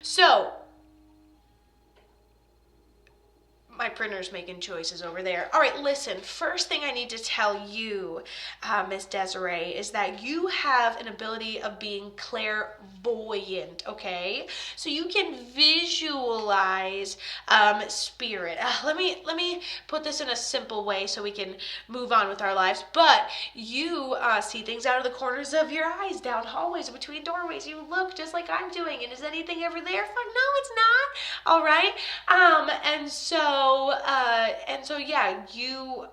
So, my printer's making choices over there. All right, listen, first thing I need to tell you, Miss Desirae, is that you have an ability of being clairvoyant, okay? So you can visualize spirit. Let me put this in a simple way so we can move on with our lives. But you see things out of the corners of your eyes, down hallways, between doorways. You look just like I'm doing. And is anything ever there? No, it's not. All right. And so yeah, you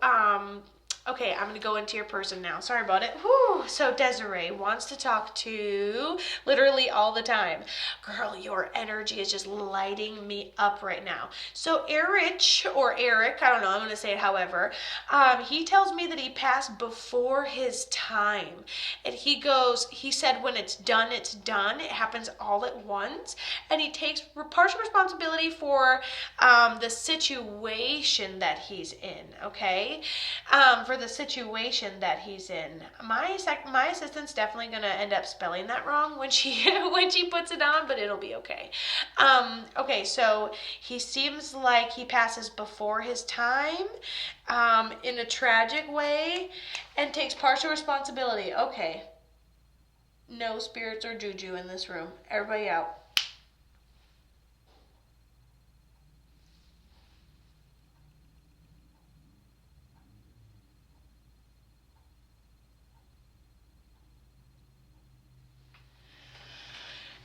okay, I'm gonna go into your person now. Sorry about it. Whew. So Desirae wants to talk to literally all the time. Girl, your energy is just lighting me up right now. So Erich, or Eric, I don't know, I'm gonna say it however, he tells me that he passed before his time. And he said when it's done, it's done. It happens all at once. And he takes partial responsibility for the situation that he's in, okay? For the situation that he's in. My assistant's definitely gonna end up spelling that wrong when she when she puts it on, but it'll be okay. Okay, so he seems like he passes before his time, in a tragic way, and takes partial responsibility. Okay. No spirits or juju in this room. Everybody out.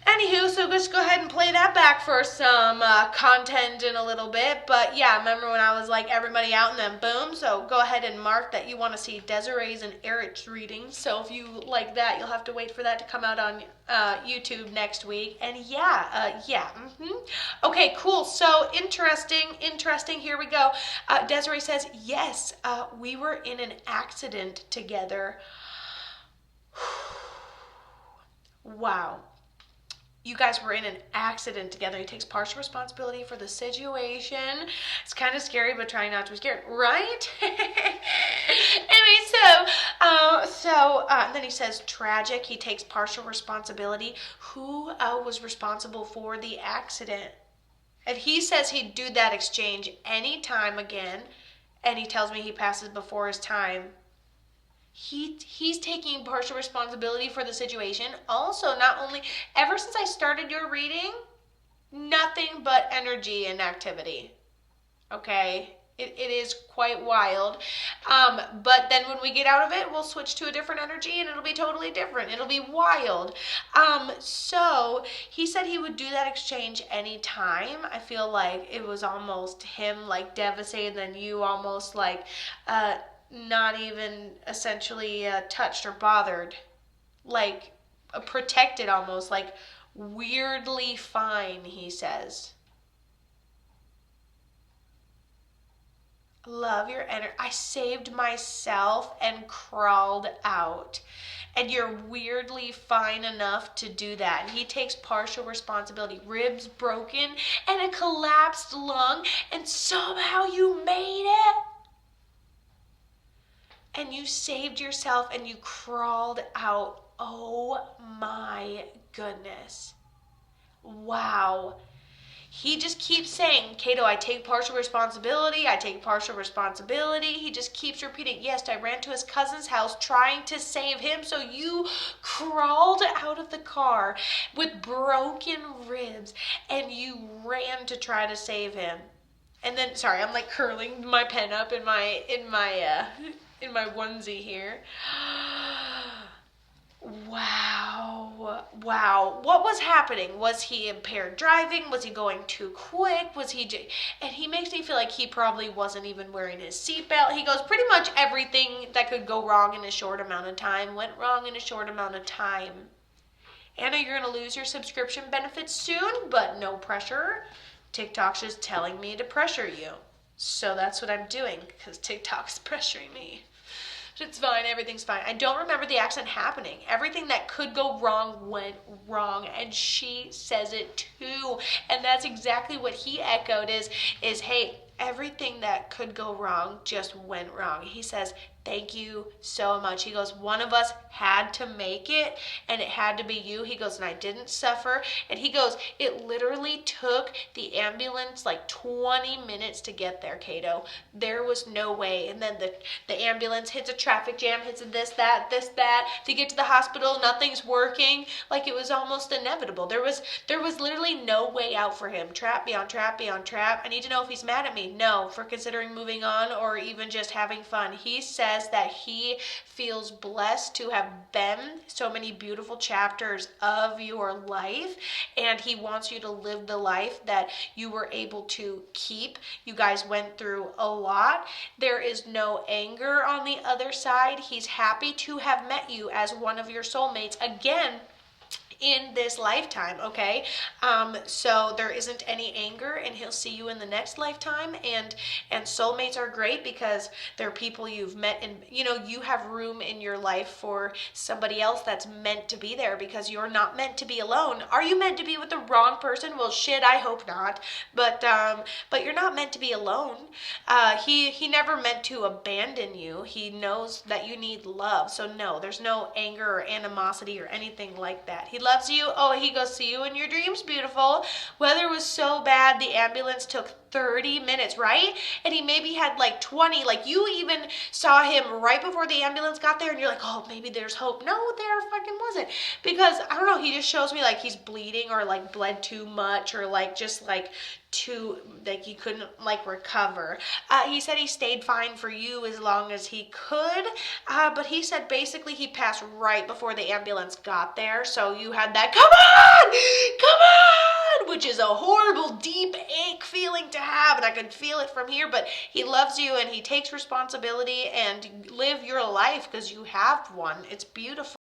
Anywho, so just go ahead and play that back for some content in a little bit. But yeah, remember when I was like everybody out and then boom? So go ahead and mark that you want to see Desiree's and Erich's readings. So if you like that, you'll have to wait for that to come out on YouTube next week. And Okay, cool. So interesting. Here we go. Desirae says, yes, we were in an accident together. Wow. You guys were in an accident together. He takes partial responsibility for the situation. It's kind of scary, but trying not to be scared, right? Then he says tragic. He takes partial responsibility. Who was responsible for the accident? And he says he'd do that exchange anytime again. And he tells me he passes before his time. He's taking partial responsibility for the situation. Also, not only, ever since I started your reading, nothing but energy and activity. Okay? It is quite wild. But then when we get out of it, we'll switch to a different energy and it'll be totally different. It'll be wild. So he said he would do that exchange anytime. I feel like it was almost him like devastated, then you almost like not even essentially touched or bothered, like protected, almost like weirdly fine, he says. Love your energy. I saved myself and crawled out. And you're weirdly fine enough to do that. And he takes partial responsibility. Ribs broken and a collapsed lung, and somehow you made it. And you saved yourself and you crawled out. Oh my goodness. Wow. He just keeps saying, Kato, I take partial responsibility. I take partial responsibility. He just keeps repeating, yes, I ran to his cousin's house trying to save him. So you crawled out of the car with broken ribs and you ran to try to save him. And then, sorry, I'm like curling my pen up in my onesie here. Wow. What was happening? Was he impaired driving? Was he going too quick? And he makes me feel like he probably wasn't even wearing his seatbelt. He goes, pretty much everything that could go wrong in a short amount of time went wrong in a short amount of time. Anna, you're going to lose your subscription benefits soon, but no pressure. TikTok's just telling me to pressure you. So that's what I'm doing, because TikTok's pressuring me. It's fine, everything's fine. I don't remember the accident happening. Everything that could go wrong went wrong, and she says it too. And that's exactly what he echoed is hey, everything that could go wrong just went wrong. He says, thank you so much. He goes, one of us had to make it, and it had to be you. He goes, and I didn't suffer. And he goes, it literally took the ambulance like 20 minutes to get there, Kato. There was no way. And then the ambulance hits a traffic jam, hits a this, that. To get to the hospital, nothing's working. Like, it was almost inevitable. There was literally no way out for him. Trap beyond trap beyond trap. I need to know if he's mad at me. No, for considering moving on or even just having fun. He says that he feels blessed to have been so many beautiful chapters of your life, and he wants you to live the life that you were able to keep. You guys went through a lot. There is no anger on the other side. He's happy to have met you as one of your soulmates again in this lifetime, okay? So there isn't any anger, and he'll see you in the next lifetime. And soulmates are great because they're people you've met, and you have room in your life for somebody else that's meant to be there, because you're not meant to be alone. Are you meant to be with the wrong person? Well, shit, I hope not. But you're not meant to be alone. He never meant to abandon you. He knows that you need love. So no, there's no anger or animosity or anything like that. He loves you. Oh, he goes, see you in your dreams, beautiful. Weather was so bad, the ambulance took 30 minutes, right? And he maybe had like 20. Like, you even saw him right before the ambulance got there, and you're like, oh, maybe there's hope. No, there fucking wasn't. Because, I don't know, he just shows me like he's bleeding, or like bled too much, or like just like too, like he couldn't like recover. He said he stayed fine for you as long as he could, but he said basically he passed right before the ambulance got there, so you had that come on, which is a horrible deep ache feeling to have, and I could feel it from here. But he loves you, and he takes responsibility, and live your life because you have one. It's beautiful.